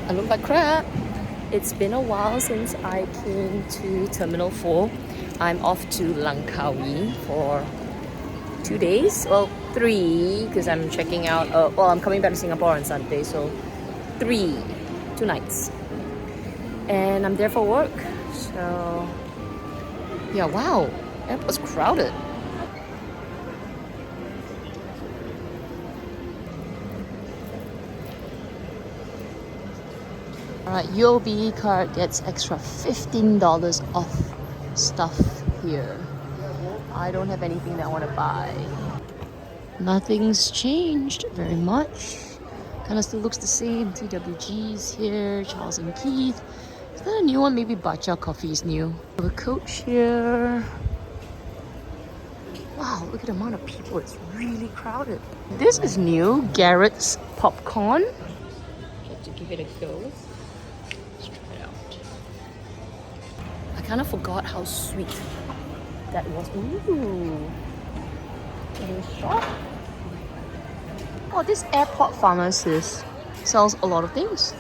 I look like crap. It's been a while since I came to Terminal 4. I'm off to Langkawi for 2 days. Well, 3 because I'm checking out. I'm coming back to Singapore on Sunday, so 2 nights. And I'm there for work. So yeah, wow, airport's crowded. Alright, UOB card gets extra $15 off stuff here. I don't have anything that I want to buy. Nothing's changed very much. Kind of still looks the same. TWG's here, Charles and Keith. Is that a new one? Maybe Bacha Coffee is new. The coach here. Wow, look at the amount of people. It's really crowded. This is new. Garrett's Popcorn. Have to give it a go. I kind of forgot how sweet that was. Ooh. Little shop. Oh, this airport pharmacist sells a lot of things.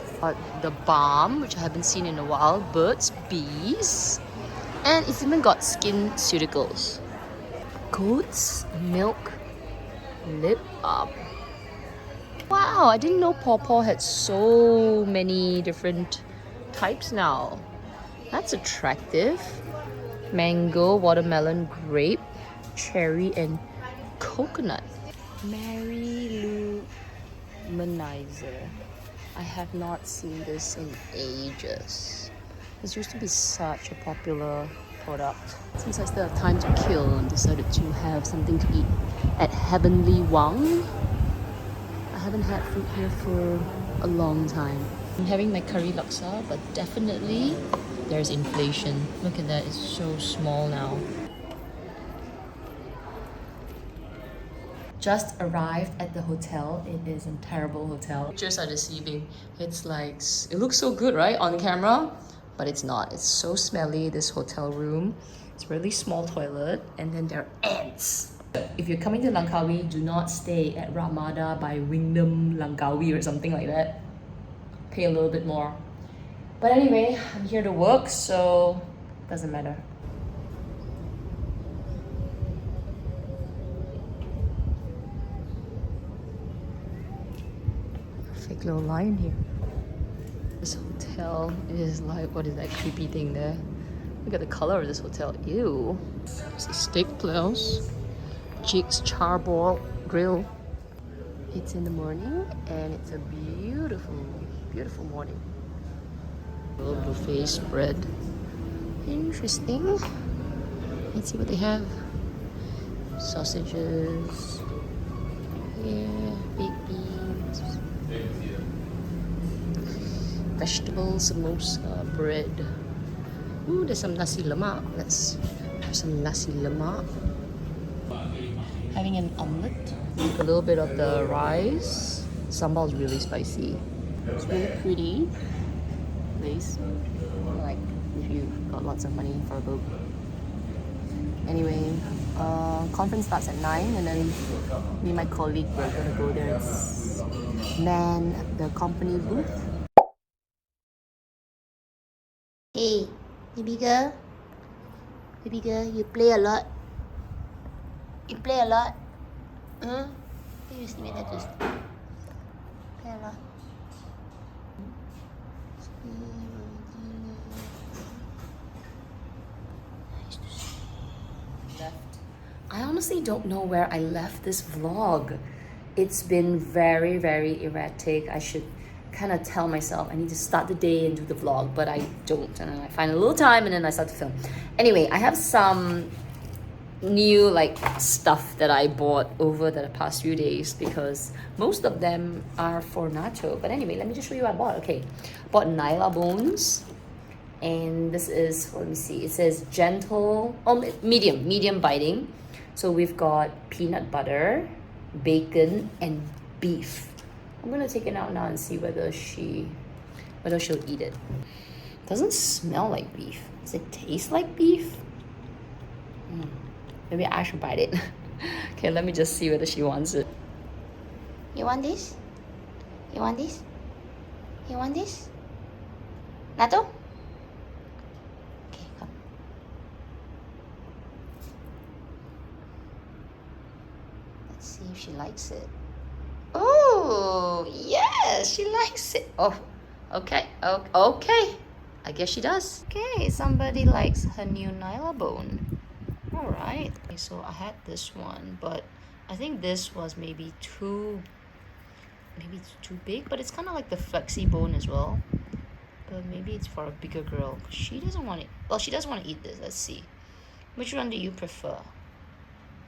The balm, which I haven't seen in a while, Birds, Bees, and it's even got skin ceuticals. Goat's milk lip balm. Wow, I didn't know Paw Paw had so many different types now. That's attractive. Mango, watermelon, grape, cherry, and coconut. Mary Luminizer. I have not seen this in ages. This used to be such a popular product. Since I still have time to kill, I decided to have something to eat at Heavenly Wang. I haven't had food here for a long time. I'm having my curry laksa, but definitely there's inflation. Look at that, it's so small now. Just arrived at the hotel. It is a terrible hotel. Pictures are deceiving. It's like, it looks so good, right, on camera? But it's not. It's so smelly, this hotel room. It's a really small toilet, and then there are ants. If you're coming to Langkawi, do not stay at Ramada by Wingdom Langkawi or something like that. Pay a little bit more. But anyway, I'm here to work, so doesn't matter. Fake little lion here. This hotel is like, what is that creepy thing there? Look at the color of this hotel. Ew. It's a steak place. Jake's Charbroil Grill. It's in the morning and it's a beautiful, beautiful morning. Little buffet spread. Interesting. Let's see what they have. Sausages. Yeah, baked beans. Vegetables, samosa, bread. Ooh, there's some nasi lemak. Let's have some nasi lemak. Having an omelette with a little bit of the rice. Sambal is really spicy. It's really pretty place. Like if you've got lots of money for a boat. Anyway, conference starts at 9 and then me and my colleague we're gonna go there and man the company booth. Hey, baby girl, you play a lot. You play a lot. Huh? You see me that just play a lot. I honestly don't know where I left this vlog. It's been very, very erratic. I should kind of tell myself I need to start the day and do the vlog, but I don't. And then I find a little time and then I start to film. Anyway, I have some new like stuff that I bought over the past few days because most of them are for Nacho. But anyway, let me just show you what I bought. Okay, bought Nyla bones. And this is, let me see, it says gentle, medium biting. So we've got peanut butter, bacon, and beef. I'm gonna take it out now and see whether she'll eat it. Doesn't smell like beef. Does it taste like beef? Maybe I should bite it. Okay, let me just see whether she wants it. You want this? You want this? You want this? Nato? Okay, come. Let's see if she likes it. Oh, yes, she likes it. Oh, okay, okay. I guess she does. Okay, somebody likes her new Nyla bone. Alright. Okay, so I had this one, but I think this was maybe too big, but it's kind of like the flexi bone as well. But maybe it's for a bigger girl. She doesn't want it. Well, she does want to eat this. Let's see. Which one do you prefer?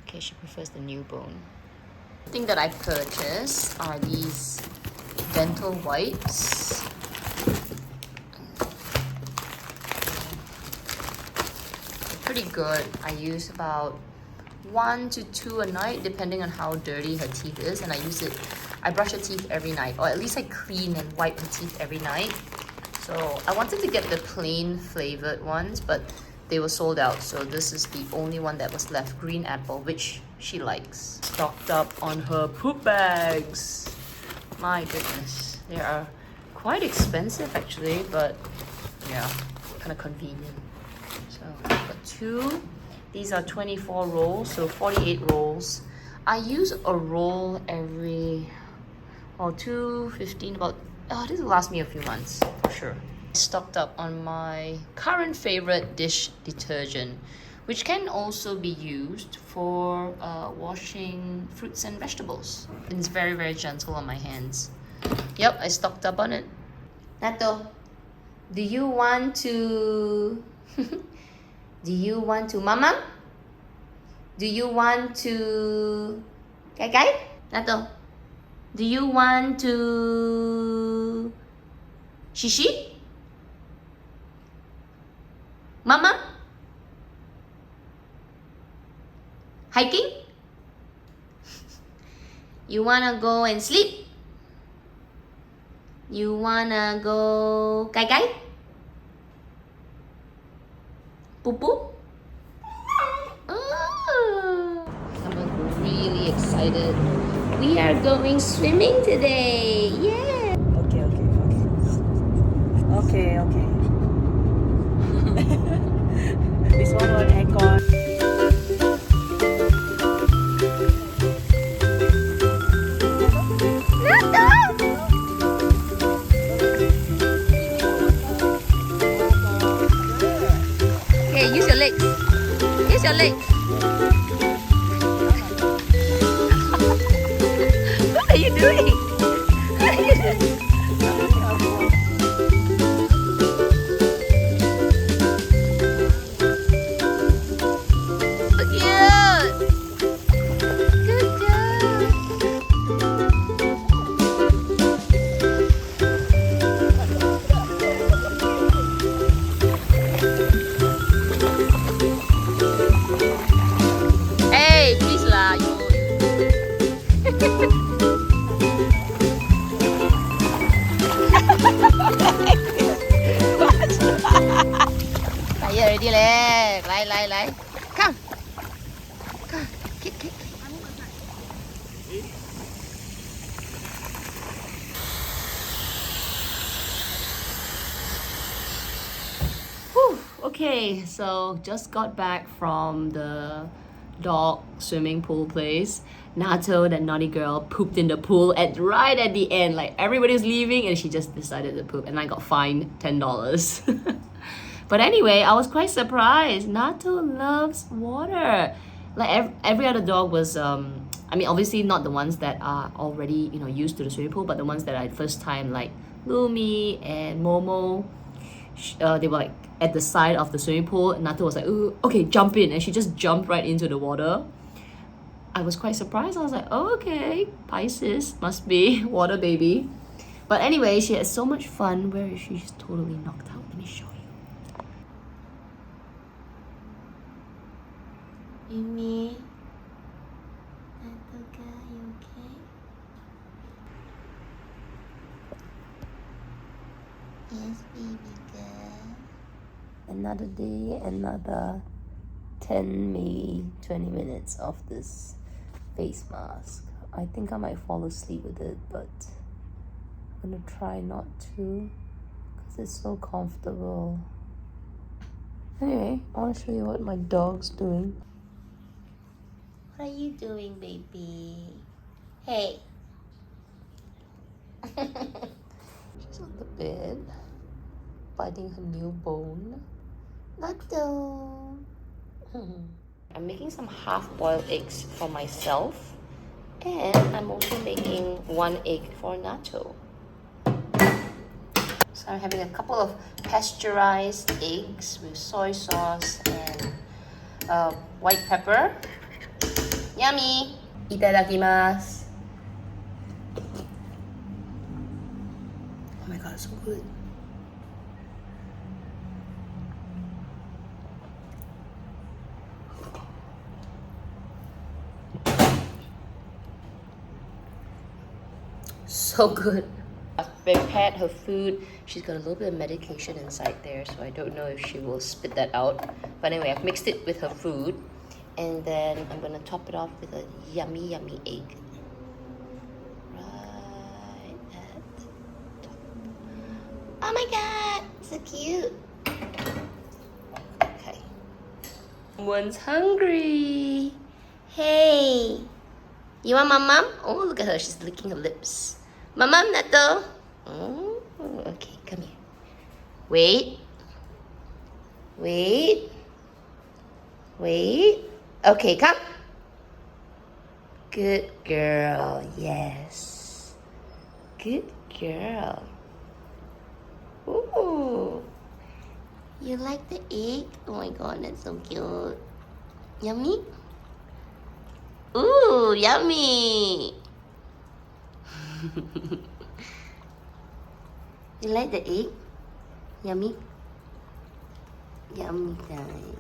Okay, she prefers the new bone. The thing that I purchased are these dental wipes. They're pretty good. I use about 1 to 2 a night, depending on how dirty her teeth is, and I brush her teeth every night, or at least I clean and wipe her teeth every night. So I wanted to get the plain flavored ones, but they were sold out, so this is the only one that was left, green apple, which she likes. Stocked up on her poop bags. My goodness, they are quite expensive actually, but yeah, kind of convenient. So I've got 2. These are 24 rolls, so 48 rolls. I use a roll every, 2, 15, about, this will last me a few months, for sure. Stocked up on my current favorite dish detergent, which can also be used for washing fruits and vegetables. It's very, very gentle on my hands. Yep, I stocked up on it. Nato, do you want to... Do you want to mama? Do you want to Kai Kai? Nato, do you want to Shishi? Mama? Hiking? You wanna go and sleep? You wanna go Kai Kai? Poo-poo? Oh, I'm really excited. We are going swimming today. Yeah. Okay. This one on aircon. Okay, use your legs. Use your legs. What are you doing? What are you doing? So cute. Good job. Hey, please lah, you. Tired already leh. Lie. Come. Kick. Whew. Okay, so just got back from the dog swimming pool place. Nato, that naughty girl, pooped in the pool right at the end. Like everybody was leaving and she just decided to poop, and I got fined $10. But anyway, I was quite surprised. Nato loves water. Like every other dog was I mean, obviously not the ones that are already, used to the swimming pool, but the ones that I first time, like Lumi and Momo, they were like at the side of the swimming pool, and Nato was like, "Ooh, okay, jump in," and she just jumped right into the water. I was quite surprised. I was like, oh, okay, Pisces, must be water baby. But anyway, she had so much fun. Where is she? She's totally knocked out. Let me show you. Mimi, Nato, you okay? Yes, baby girl. Another day, another 10, maybe 20 minutes of this face mask. I think I might fall asleep with it, but I'm gonna try not to, because It's so comfortable. Anyway, I want to show you what my dog's doing. What are you doing, baby? Hey. She's on the bed, biting her new bone. Nato. I'm making some half-boiled eggs for myself, and I'm also making 1 egg for Nato. So I'm having a couple of pasteurized eggs with soy sauce and white pepper. Yummy! Itadakimasu. Oh my god, so good. So good. I've prepared her food. She's got a little bit of medication inside there, so I don't know if she will spit that out. But anyway, I've mixed it with her food, and then I'm gonna top it off with a yummy, yummy egg. Right at the top. Oh my god, so cute. Okay. Someone's hungry. Hey. You want mum? Oh, look at her. She's licking her lips. Mum, Nato. Oh, okay. Come here. Wait. Wait. Wait. Okay, come. Good girl. Yes. Good girl. Ooh. You like the egg? Oh my god, that's so cute. Yummy? Ooh, yummy! You like the egg? Yummy? Yummy time.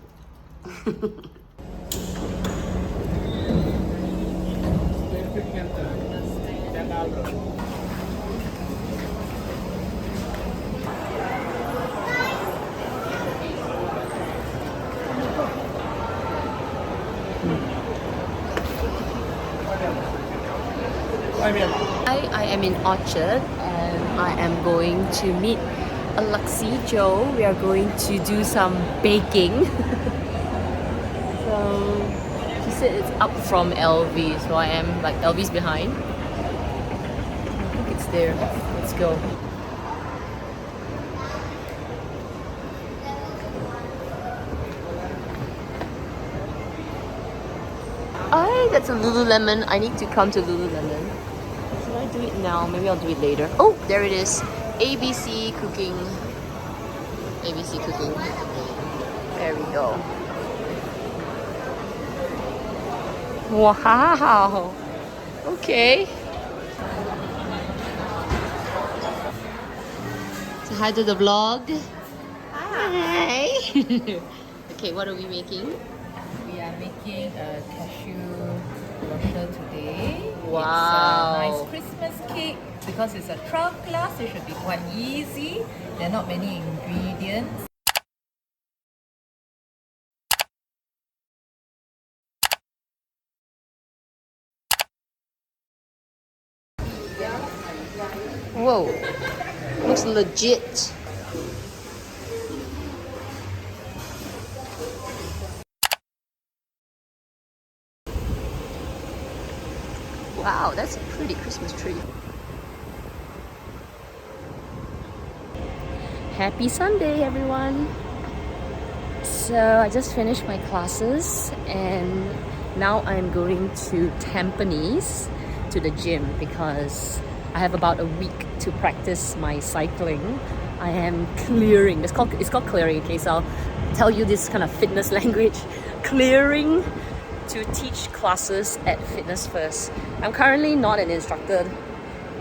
I am in Orchard and I am going to meet Alexi Joe. We are going to do some baking. So she said it's up from LV, so I am like LV's behind. I think it's there. Let's go. That's a Lululemon. I need to come to Lululemon. Should I do it now? Maybe I'll do it later. Oh, there it is. ABC Cooking. ABC Cooking. There we go. Wow. Okay. Say hi to the vlog. Hi. Okay, what are we making? We are making a cashew brochure today. Wow. It's a nice Christmas cake. Because it's a 12 class, it should be quite easy. There are not many ingredients. Whoa. Looks legit. Wow, that's a pretty Christmas tree. Happy Sunday, everyone! So I just finished my classes and now I'm going to Tampines to the gym because I have about a week to practice my cycling. I am clearing. It's called clearing. Okay, so I'll tell you this kind of fitness language. Clearing to teach classes at Fitness First. I'm currently not an instructor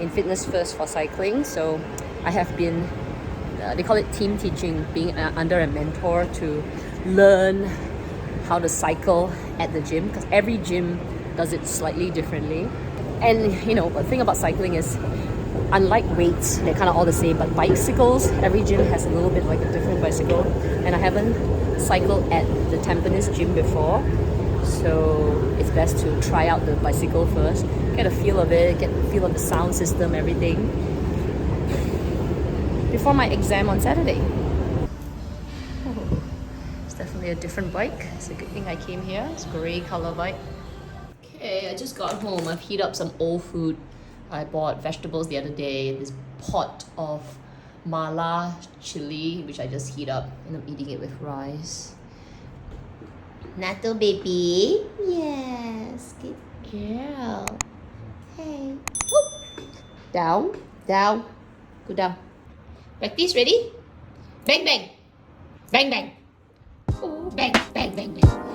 in Fitness First for cycling, so I have been, they call it team teaching, being under a mentor to learn how to cycle at the gym, because every gym does it slightly differently. And you know, the thing about cycling is, unlike weights, they're kind of all the same, but bicycles, every gym has a little bit like a different bicycle, and I haven't cycled at the Tampines gym before. So it's best to try out the bicycle first, get a feel of it, get a feel of the sound system, everything. before my exam on Saturday. Oh, it's definitely a different bike. It's a good thing I came here. It's a grey colour bike. Okay, I just got home. I've heated up some old food. I bought vegetables the other day. This pot of mala chili, which I just heat up, and I'm eating it with rice. Nato baby. Yes, good girl. Hey. Whoop. Down, down, go down. Practice, ready? Bang, bang. Bang, bang. Oh, bang, bang, bang, bang.